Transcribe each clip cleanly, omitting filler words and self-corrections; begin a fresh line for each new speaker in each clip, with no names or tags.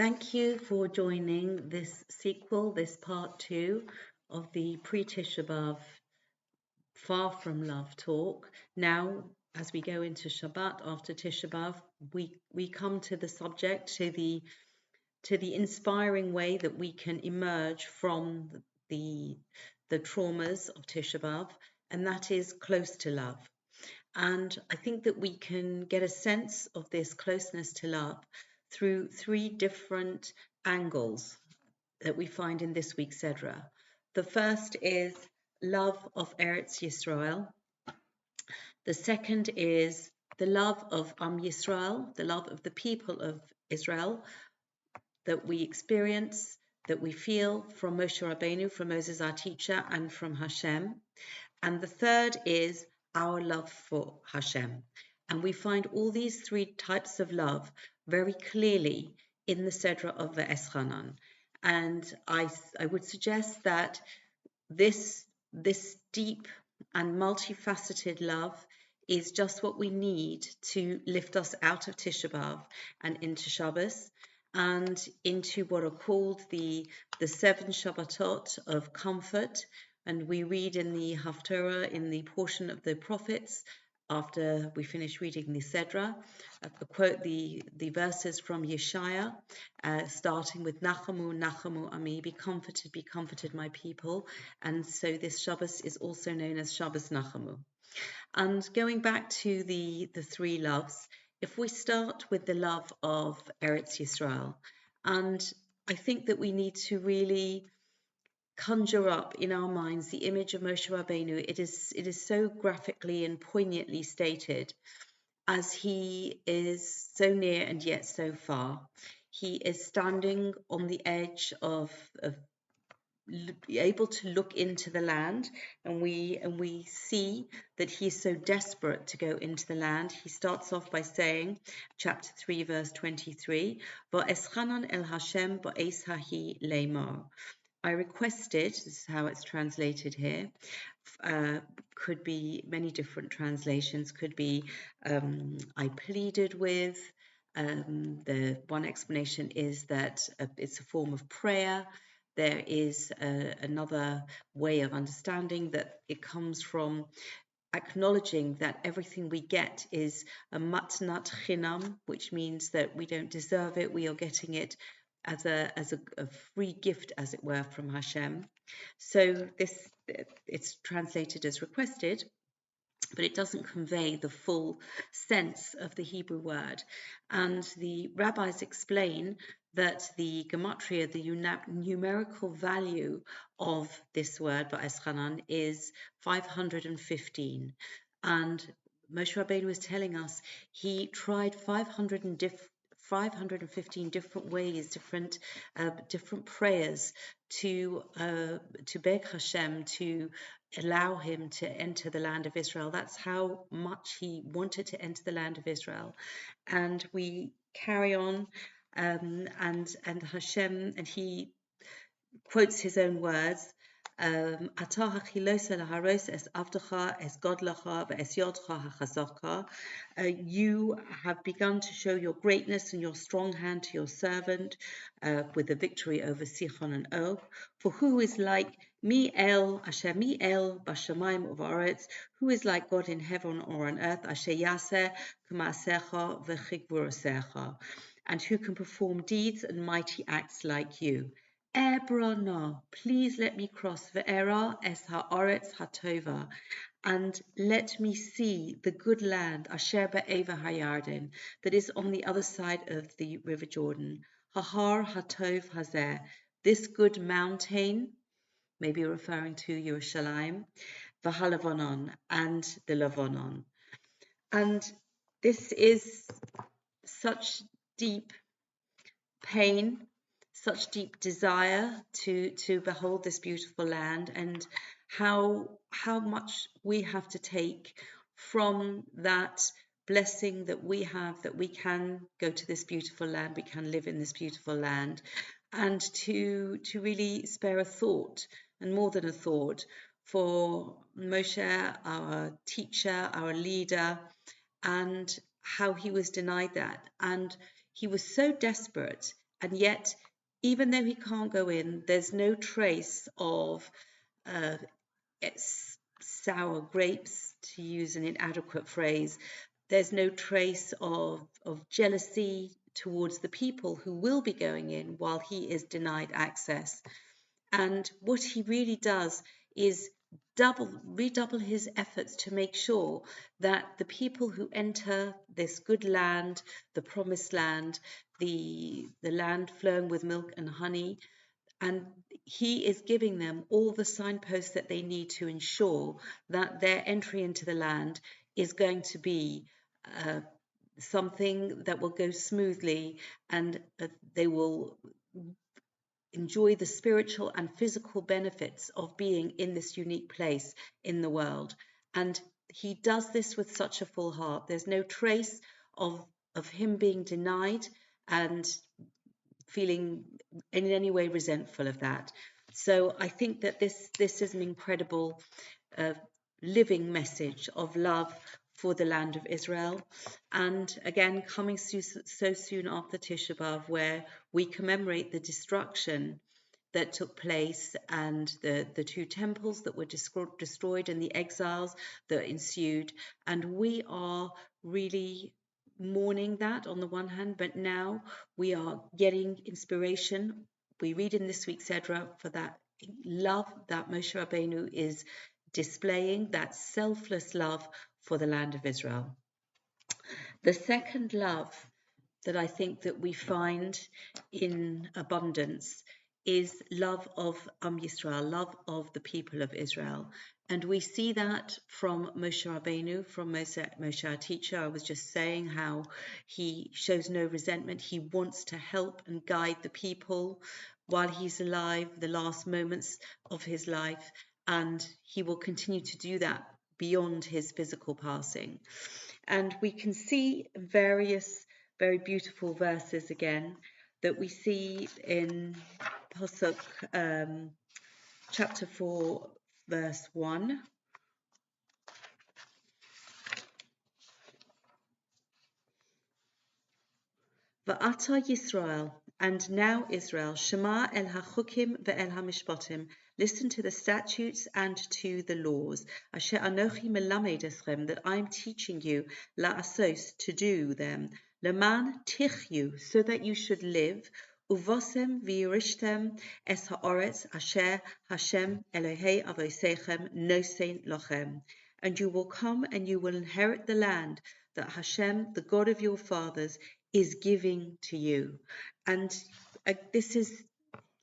Thank you for joining this sequel, this part two of the pre-Tisha B'Av Far From Love talk. Now, as we go into Shabbat after Tisha B'Av, we come to the subject, to the inspiring way that we can emerge from the traumas of Tisha B'Av, and that is close to love. And I think that we can get a sense of this closeness to love through three different angles that we find in this week's Sedra. The first is love of Eretz Yisrael. The second is the love of Yisrael, the love of the people of Israel that we experience, that we feel from Moshe Rabbeinu, from Moses our teacher, and from Hashem. And the third is our love for Hashem. And we find all these three types of love very clearly in the Sedra of Vaeschanan. And I would suggest that this deep and multifaceted love is just what we need to lift us out of Tisha B'Av and into Shabbos and into what are called the 7 Shabbatot of comfort. And we read in the Haftorah, in the portion of the prophets, after we finish reading the Sedra, quote the verses from Yeshaya, starting with Nachamu, Nachamu Ami, be comforted, my people. And so this Shabbos is also known as Shabbos Nachamu. And going back to the three loves, if we start with the love of Eretz Yisrael, and I think that we need to really conjure up in our minds the image of Moshe Rabbeinu. It is so graphically and poignantly stated, as he is so near and yet so far. He is standing on the edge of able to look into the land, and we see that he is so desperate to go into the land. He starts off by saying, chapter 3, verse 23, Vaeschanan el Hashem ba'es hahi leimar. I requested, this is how it's translated here, could be many different translations, could be I pleaded with. The one explanation is that it's a form of prayer. There is another way of understanding that it comes from acknowledging that everything we get is a matnat chinam, which means that we don't deserve it, we are getting it as a free gift, as it were, from Hashem. So it's translated as requested, but it doesn't convey the full sense of the Hebrew word. And the rabbis explain that the gematria, the numerical value of this word, Vaeschanan, is 515. And Moshe Rabbeinu was telling us he tried 515 different ways, different prayers to beg Hashem to allow him to enter the land of Israel. That's how much he wanted to enter the land of Israel. And we carry on, and Hashem, and he quotes his own words. You have begun to show your greatness and your strong hand to your servant with the victory over Sichon and Og. For who is like Mi El, Asher Mi El, Bashamayim Uvaretz, who is like God in heaven or on earth, Asher Yaseh, K'maasecha v'chigvurosecha, and who can perform deeds and mighty acts like you. Ebrana, please let me cross Ve'era es ha'aretz hatova, and let me see the good land, Asher be'eva hayarden, that is on the other side of the river Jordan. Hahar hatov hazeh, this good mountain, maybe referring to Yerushalayim, V'halavonon, and the Lavonon. And this is such deep pain, such deep desire to behold this beautiful land, and how much we have to take from that blessing that we have, that we can go to this beautiful land, we can live in this beautiful land, and to really spare a thought, and more than a thought, for Moshe, our teacher, our leader, and how he was denied that. And he was so desperate, And yet, even though he can't go in, there's no trace of uh, sour grapes, to use an inadequate phrase. There's no trace of jealousy towards the people who will be going in while he is denied access. And what he really does is redouble his efforts to make sure that the people who enter this good land, the promised land, the land flowing with milk and honey, and he is giving them all the signposts that they need to ensure that their entry into the land is going to be something that will go smoothly, and they will enjoy the spiritual and physical benefits of being in this unique place in the world. And he does this with such a full heart. There's no trace of him being denied and feeling in any way resentful of that. So I think that this is an incredible uh, living message of love for the land of Israel. And again, coming so soon after Tisha B'Av, where we commemorate the destruction that took place and the two temples that were destroyed and the exiles that ensued. And we are really mourning that on the one hand, but now we are getting inspiration. We read in this week's Sedra for that love that Moshe Rabbeinu is displaying, that selfless love for the land of Israel. The second love that I think that we find in abundance is love of Yisrael, love of the people of Israel. And we see that from Moshe Rabbeinu, from Moshe, our teacher. I was just saying how he shows no resentment. He wants to help and guide the people while he's alive, the last moments of his life. And he will continue to do that beyond his physical passing. And we can see various very beautiful verses again that we see in Pasuk chapter 4, verse 1. Va'ata Yisrael, and now Israel, Shema el hachukim ve'el hamishpatim, listen to the statutes and to the laws. Asher anochi melamed eschem, that I am teaching you, la'asos, to do them. Leman tichyu, so that you should live. Uvosem v'yirishtem es ha'oretz asher Hashem Elohei avosechem nosein lochem. And you will come and you will inherit the land that Hashem, the God of your fathers, is giving to you. And this is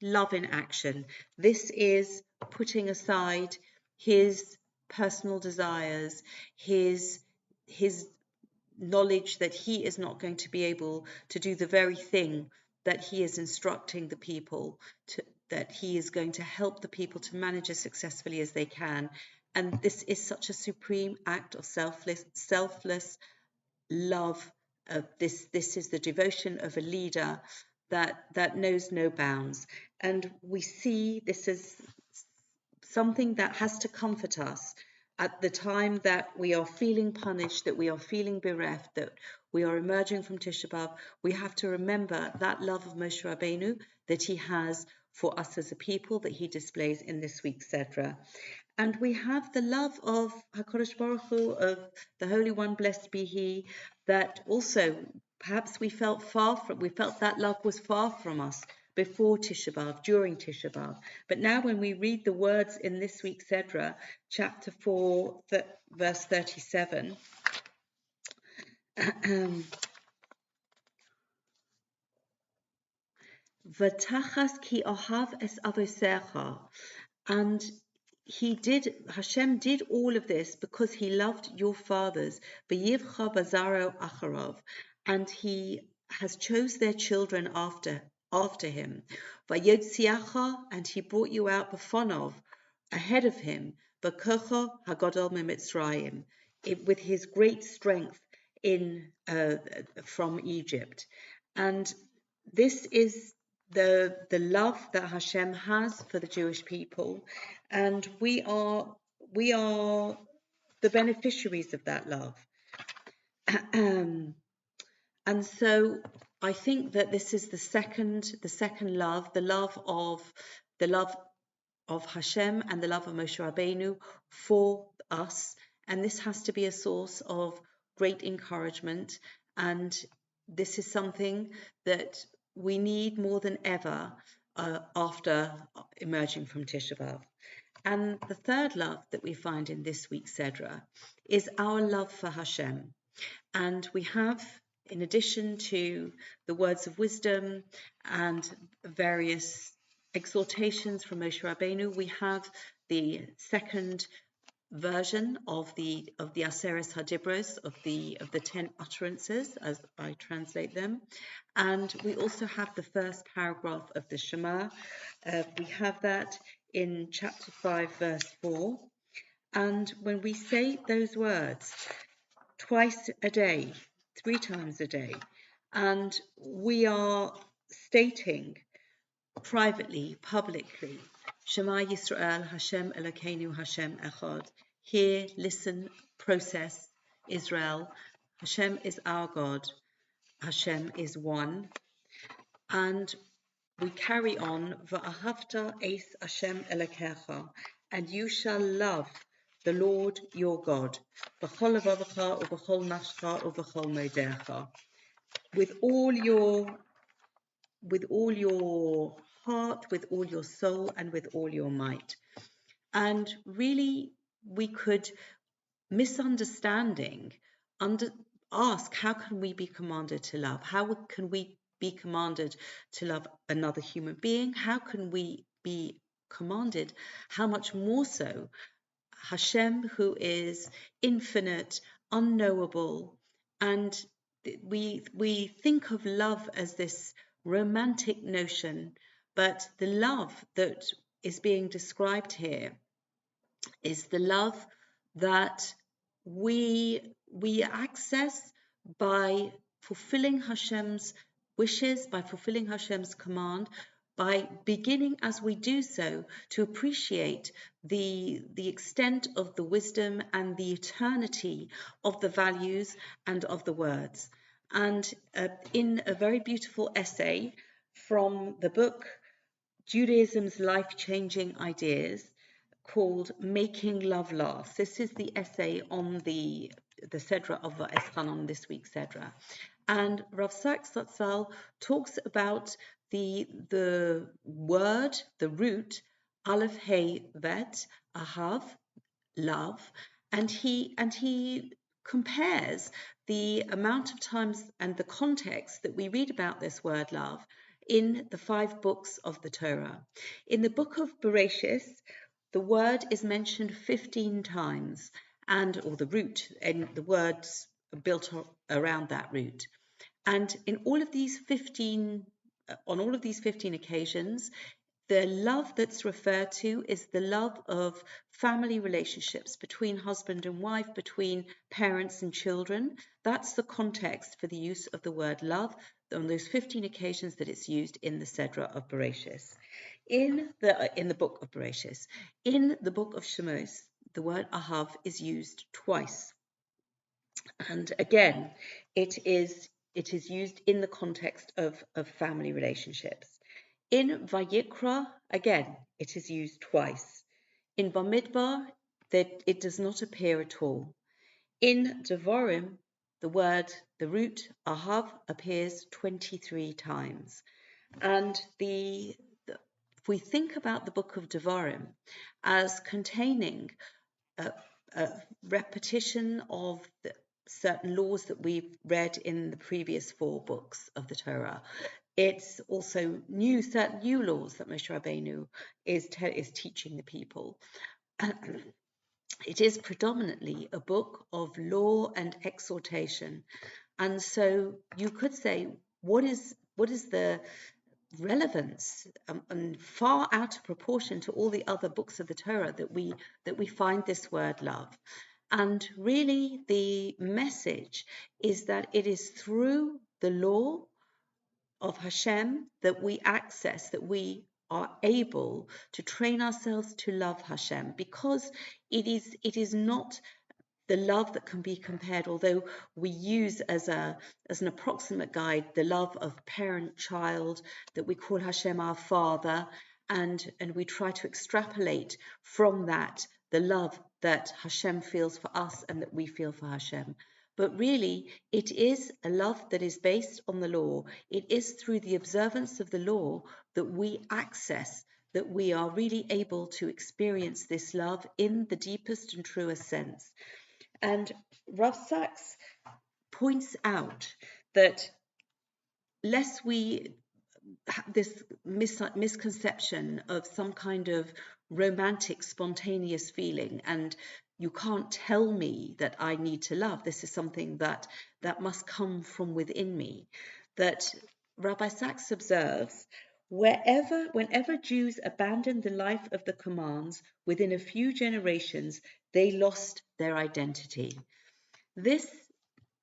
love in action. This is putting aside his personal desires, his knowledge that he is not going to be able to do the very thing that he is instructing the people to, that he is going to help the people to manage as successfully as they can. And this is such a supreme act of selfless love. This is the devotion of a leader that knows no bounds. And we see this is something that has to comfort us at the time that we are feeling punished, that we are feeling bereft, that we are emerging from Tisha B'Av. We have to remember that love of Moshe Rabbeinu that he has for us as a people, that he displays in this week's Sedra. And we have the love of HaKadosh Baruch Hu, of the Holy One, blessed be He, that also perhaps we felt that love was far from us before Tisha B'Av, during Tisha B'Av. But now when we read the words in this week's Sedra, chapter 4, verse 37, V'tachas ki ohav es avosecha, and Hashem did all of this because he loved your fathers, v'yivcha bazaro acharav, and he has chose their children after him, v'yotziacha, and he brought you out b'fonov, ahead of him, v'kocha hagadol mimitzrayim, with his great strength from Egypt. And this is the love that Hashem has for the Jewish people, and we are the beneficiaries of that love. And so I think that this is the second love, the love of Hashem and the love of Moshe Rabbeinu for us, and this has to be a source of great encouragement. And this is something that we need more than ever after emerging from Tisha B'Av. And the third love that we find in this week's Sedra is our love for Hashem. And we have, in addition to the words of wisdom and various exhortations from Moshe Rabbeinu, we have the second version of the Aseres Hadibros, of the 10 utterances, as I translate them. And we also have the first paragraph of the Shema. We have that in chapter 5, verse 4. And when we say those words twice a day, 3 times a day, and we are stating privately, publicly, Shema Yisrael, Hashem Elokeinu, Hashem Echad. Hear, listen, process, Israel. Hashem is our God. Hashem is one. And we carry on, Va'ahavta es Hashem Elokecha, and you shall love the Lord your God, B'chol levavecha u'b'chol nafshecha u'b'chol modecha, with all your heart, with all your soul, and with all your might. And really, we could, misunderstanding, ask, how can we be commanded to love? How can we be commanded to love another human being? How can we be commanded, how much more so, Hashem, who is infinite, unknowable, and we think of love as this romantic notion, but the love that is being described here is the love that we access by fulfilling Hashem's wishes, by fulfilling Hashem's command, by beginning as we do so to appreciate the extent of the wisdom and the eternity of the values and of the words. And in a very beautiful essay from the book Judaism's Life-Changing Ideas, called Making Love Last. This is the essay on the Sedra of Vaeschanan, this week's Sedra. And Rav Sachs Zatzal talks about the word, the root, Aleph Hey Vet, Ahav, love, and he compares the amount of times and the context that we read about this word love in the 5 books of the Torah. In the book of Bereshis, the word is mentioned 15 times, or the root, and the words are built around that root. And on all of these 15 occasions, the love that's referred to is the love of family relationships between husband and wife, between parents and children. That's the context for the use of the word love on those 15 occasions that it's used in the Sedra of Bereshis. In the book of Bereshis. In the book of Shemos, the word Ahav is used twice. And again, it is used in the context of family relationships. In Vayikra, again, it is used twice. In Bamidbar, it does not appear at all. In Devarim, the root Ahav appears 23 times. And if we think about the book of Devarim as containing a repetition of certain laws that we've read in the previous 4 books of the Torah, it's also certain new laws that Moshe Rabbeinu is teaching the people. It is predominantly a book of law and exhortation. And so you could say, what is the relevance, and far out of proportion to all the other books of the Torah that we find this word love. And really the message is that it is through the law of Hashem that we access, that we are able to train ourselves to love Hashem, because it is not the love that can be compared, although we use as an approximate guide the love of parent-child that we call Hashem our Father, and we try to extrapolate from that the love that Hashem feels for us and that we feel for Hashem. But really, it is a love that is based on the law. It is through the observance of the law that we access, that we are really able to experience this love in the deepest and truest sense. And Rav Sachs points out that lest we have this misconception of some kind of romantic, spontaneous feeling, and you can't tell me that I need to love. This is something that must come from within me. That Rabbi Sachs observes, whenever Jews abandoned the life of the commands, within a few generations, they lost their identity. This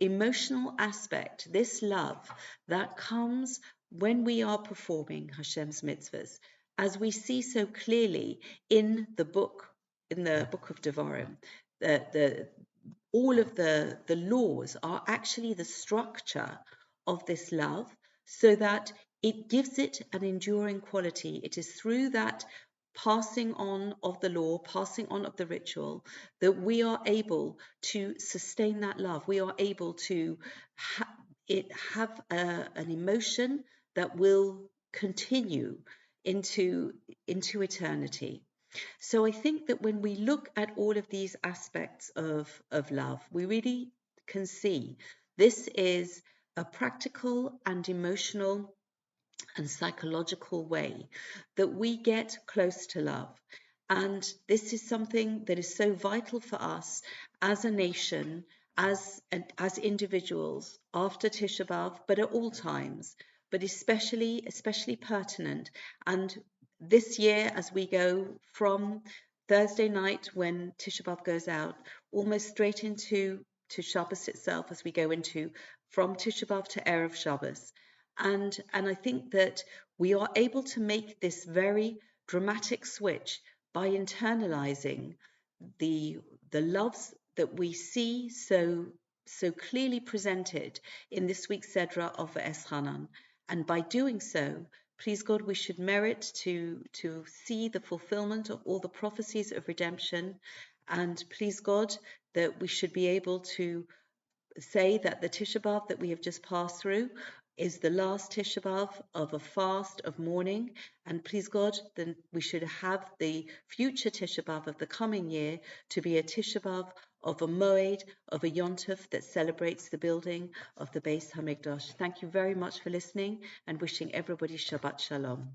emotional aspect, this love that comes when we are performing Hashem's mitzvahs, as we see so clearly in the book of Devarim, all of the laws are actually the structure of this love, so that it gives it an enduring quality. It is through that passing on of the law, passing on of the ritual, that we are able to sustain that love. We are able to have an emotion that will continue into eternity. So I think that when we look at all of these aspects of love, we really can see this is a practical and emotional and psychological way that we get close to love. And this is something that is so vital for us as a nation, as individuals after Tisha B'Av, but at all times, but especially pertinent. And this year, as we go from Thursday night when Tisha B'Av goes out, almost straight into Shabbos itself, as we go into from Tisha B'Av to Erev Shabbos. And I think that we are able to make this very dramatic switch by internalizing the loves that we see so clearly presented in this week's Sedra of Vaeschanan. And by doing so, please God, we should merit to see the fulfillment of all the prophecies of redemption. And please God, that we should be able to say that the Tisha B'Av that we have just passed through is the last Tisha B'Av of a fast of mourning, and please God, then we should have the future Tisha B'Av of the coming year to be a Tisha B'Av of a Moed, of a Yontef that celebrates the building of the Beis Hamikdash. Thank you very much for listening and wishing everybody Shabbat Shalom.